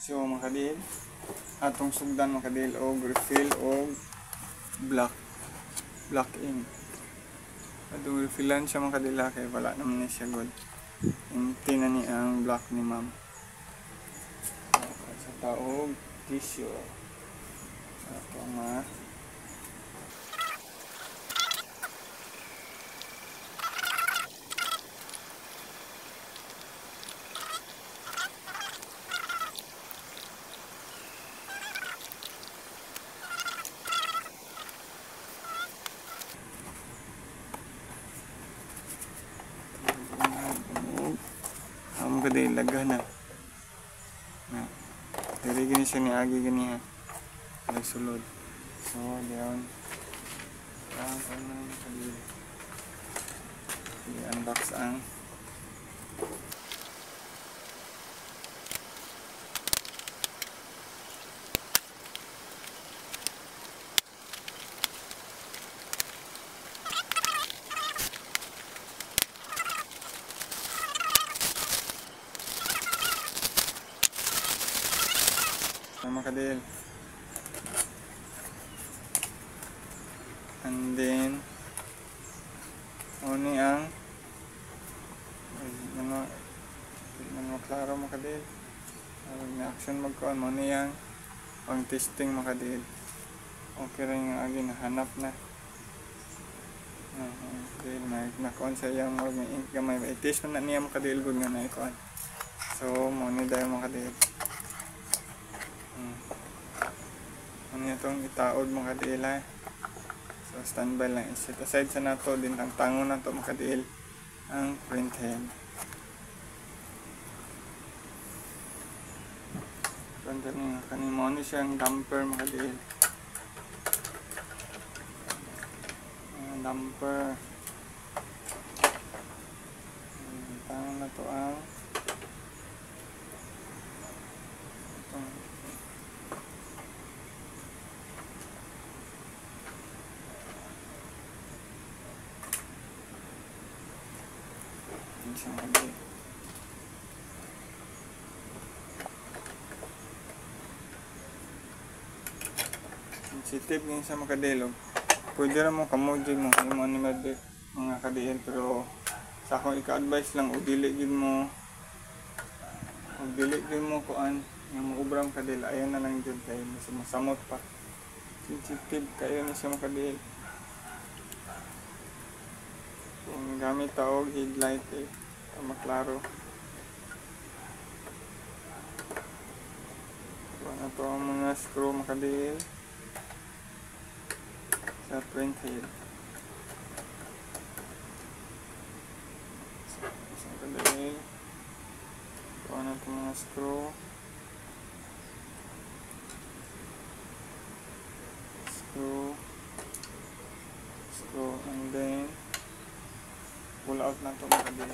So mga kadil, atong sugdan mga kadil og refill og black ink. Atong refillan siya mga kadila kay wala naman na siya good. Empty na ni ang black ni ma'am. Sa taog tissue. Ato nga kadil laghan na. Diri gini siya ni agi gini ha. Nagsulod. So, diyan. Ang kanang kadil. I-unbox ang mga kadil. And then oni ang mga klaro mga kadil. Na action magkuan mo ni ang pang testing mga kadil. Okay rin yung agi nahanap na. Okay, nakuan sa iyang may ink gamay. I-test na niya mga kadil good nga na ikuan. So mo ni dayo mga kadil. Ano itong itaod mga kadiil ha. So standby lang. Set aside sa nato din ang tango na ito mga kadiil ang print head. Ganda niya. Kanimo ni siyang damper mga kadiil. Damper. Tango na ito ang sensitive ngayon sa mga kadilog. Pwede rin mo kamujig mo yung mga kadil, pero sa akong ika-advise lang, udiligin mo kuan yung maubram kadil, ayan na lang dyan kayo, masamot pa. Sensitive kayo na sa mga kadil. Kung gamit taog headlight maklaro. Ano to ang mga screw makadil sa print head. So makadil. Ano to mga screw. Screw and then pull out na to makadil.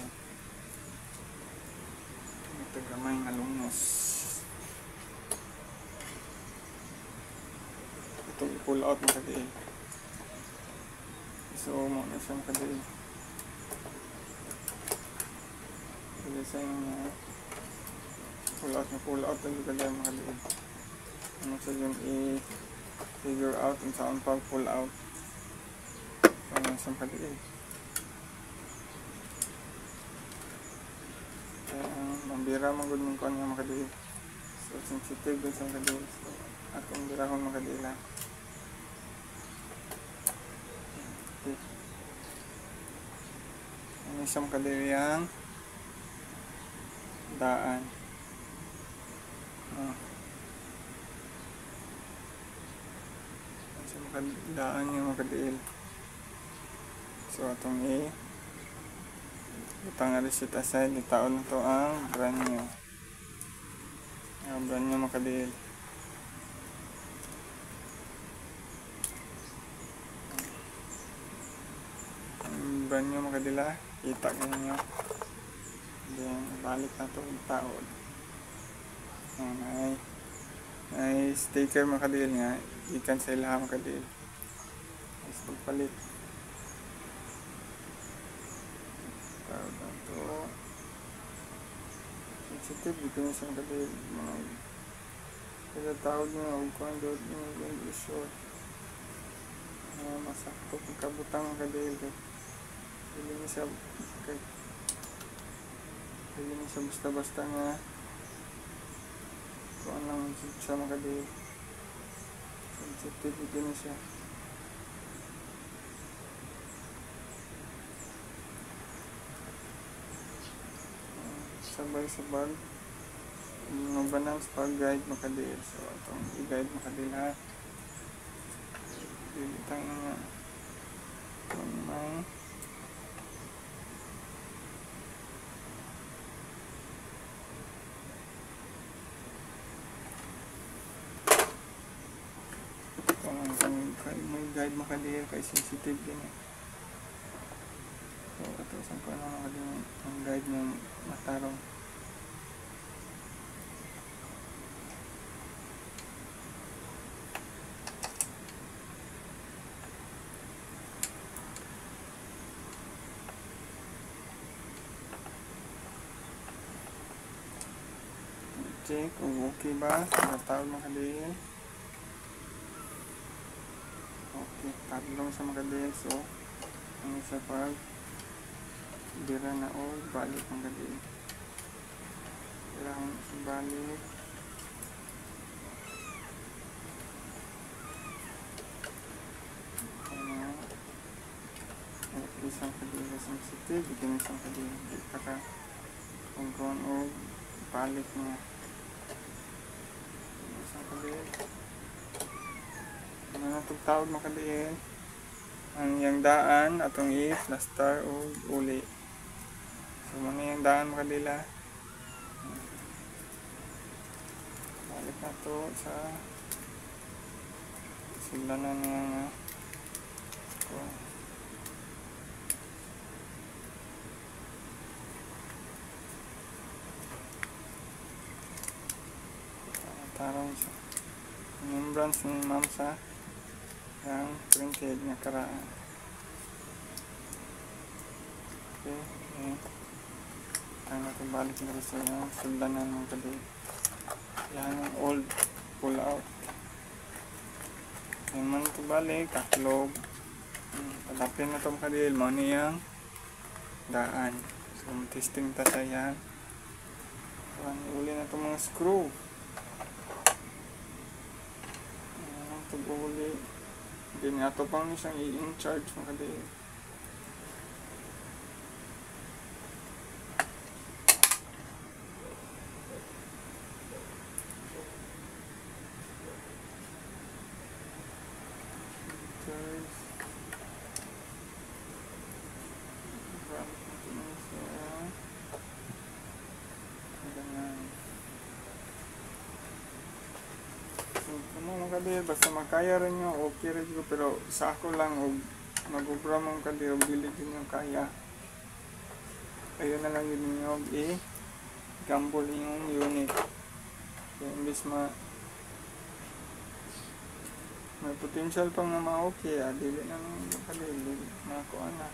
Ito gamay nga lungos. Itong i-pull out makadiin. So, mo na siya makadiin. Pwede sa yung pull out ang gagawin makadiin. Ano siya yung i-figure out kung saan pag-pull out. So, ano siya makadiin. Mambira magud mong kuan nga makadili. So sensitive dun sa makadili. So akong birahon makadila. Okay. Ano siyang makadili ang daan. Ano siyang makadaan yung makadili. So atong butang nga set aside, itaon na to ang brand new. Ang brand new makadil. Ang brand new makadila, kita ninyo. Then, balik na to itaon. May sticker makadil nga, ikan sa ilaha makadil. Mas pagpalit. Sensitive dito na sa mga Kaya tawag nyo og kuan dot yung isyo. Masakto pagkabutang kadil kay dili ni siya kay dili ni siya basta-basta nga kuan lang siya makadil. Sensitive din siya. Sabay sa bag mga balance pag guide makadil. So itong i-guide makadil ha. Dilitang nga kung may may guide makadil kay sensitive din eh. So ito saan ko na makadil ang guide ng matarong. Check kung okay ba matawag makadil. Okay, tatlong sa makadil. So ang isa pag dira na o balik makadil. Kailangan balik. Isang kadil sensitive, bigyan isang kadil para kung o balik niya. Isang kadil. Ano na tawag makadil? Ang yung daan atong i-plaster o uli. So muna yung daan makadila. Balik na to sa sila na nga tarong sa membranes ni ma'am sa yung printed nga karaan. Okay, ang natin balik na sa suldanan ng kadil. Yan ang old pull out. Yan man ito balik, kaklog. Padapin na itong kadil, mo niyang daan. So testing ta sa yan. Uli na itong mga screw. Uli. Hindi nga ito pang isang i-in-charge ng kadil. Kadil, basta makaya rin nyo, okay rin ko, pero sa ako lang, mag-ubra mong kadil, bilig din yung kaya. Ayun na lang yun nyo, i-gamble yung unit. Kaya imbis may potential pang na ma-okay, dili na nung kadil, makakuha na.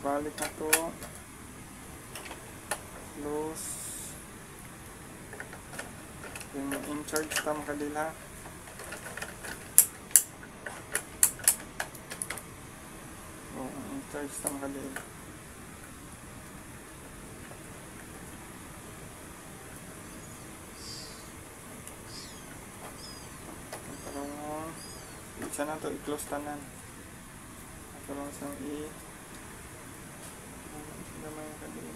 Balik na to, close. Yung in-charge ta makadil ha. In-charge ta makadil. Tarong isa na to i-close tanan. Tarong sa damay makadil.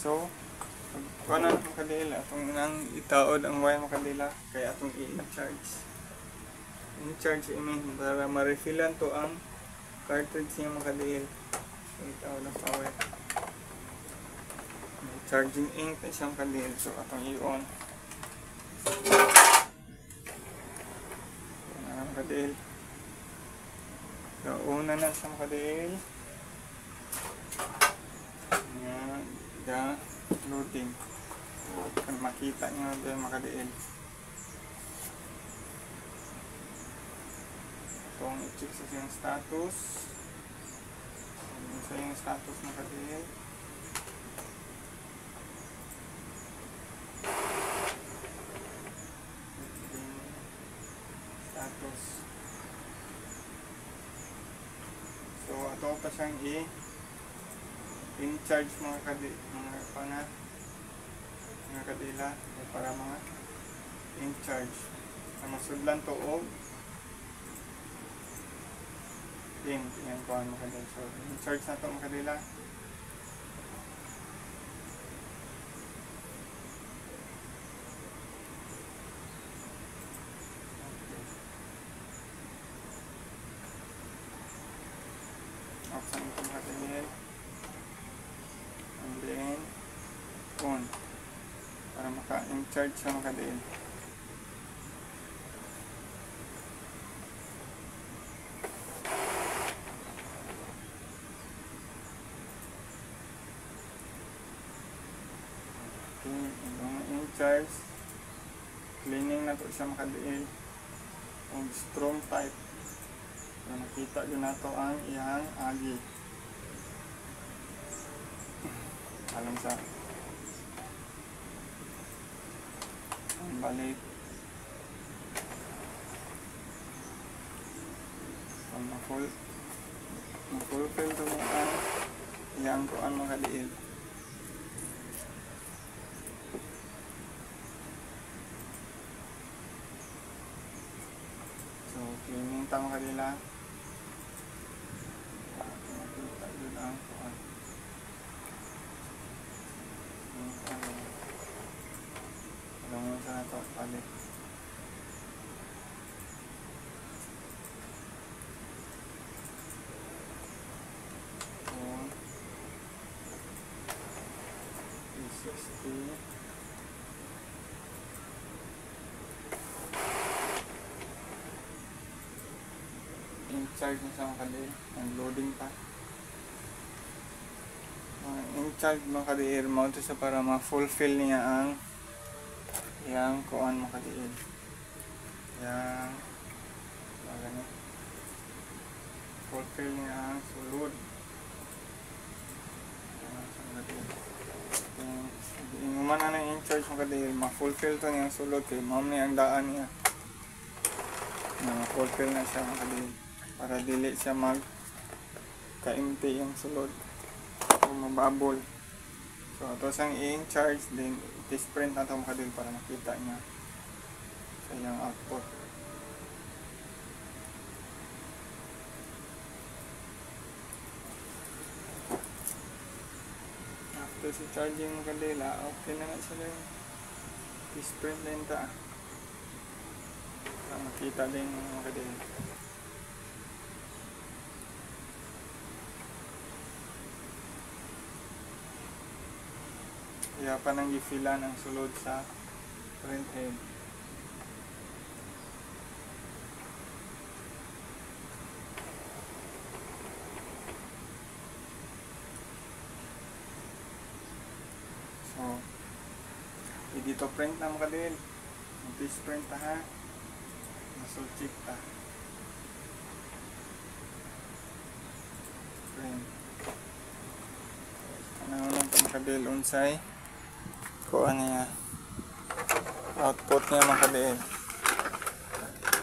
So, kung ano makadila, itong nang itaod ang wire makadila, kaya itong i-charge. I-charge para ma-refillan to ang cartridge niya makadil. So, itaod ang power. May charging ink na siyang makadil. So, itong i-on. Yan ang makadil. So, una na siyang makadil. Yan. loading. Kung makita nyo dyan makadiin. Itong i-check sa yung status. Sa yung status makadiin. Status. So ato pa siyang in-charge mga kadila para mga in-charge na masudlan to o tingnan ko ang mga kadila. So in-charge na to mga kadila. Option ito mga kadila. And then on para maka-in-charge siya mga kadil. Okay, itong in-charge cleaning na to siya mga kadil kung strong type para makita din na to ang iyang agi alam sa balik kung ma-fulfill ito mo ang iyang kuan mga kadiil. So cleaning ta mga kadila makita yun ang kuan. Alam mo sa ito balik in-charge na sa mga kadir ang loading pa in-charge mga kadir mo ito sa para ma-fulfill niya ang yang kuan mga kadir yang fulfill niya ang sulod yung umana na in-charge mga kadir ma-fulfill to niyang sulod kay ma'am niya ang daan niya ma-fulfill na siya mga kadir para dili siya mag-ka-empty yung sulod o mababol. So ito siyang i-charge din i-sprint na ito makadil para makita niya sa iyang output. After sa charging makadila okay na nga sila yung i-sprint din ta para makita din makadil. Kaya pa nang gifila ng sulod sa print head. So, dito print na makadil. Please print ta ha. Masol check ta. Print. Ano lang ito makadil unsay. Kuha niya output niya makadiin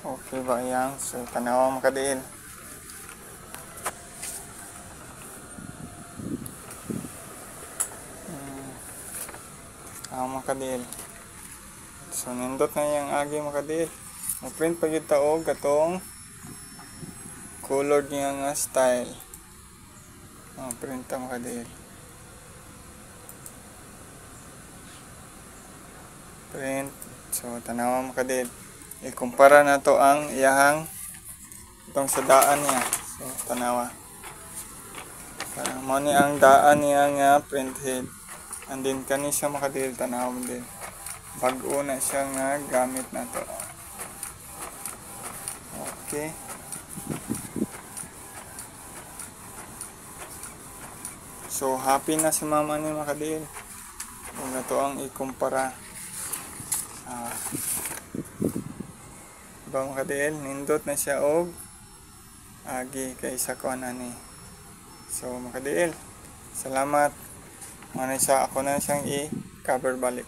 okay ba yan so tanawa makadiin makadiin so nindot na yung agi makadiin mag-print pag itaog katong color niya nga style print ta makadiin print. So tanawa mo kadil. Ikumpara na to ang iyahang itong sa daan niya. So tanawa. Para mo ni ang daan niya nga print head. And then kani siya makadil tanawa mo din. Bag-o na siya nga gamit na to. Okay. So happy na si mama ni makadil. Kung na to ang ikumpara. Diba mga kadiel, nindot na siya og agi kaysa ko ani. So mga kadiel, salamat. Ano sa ako na siyang i-cover balik.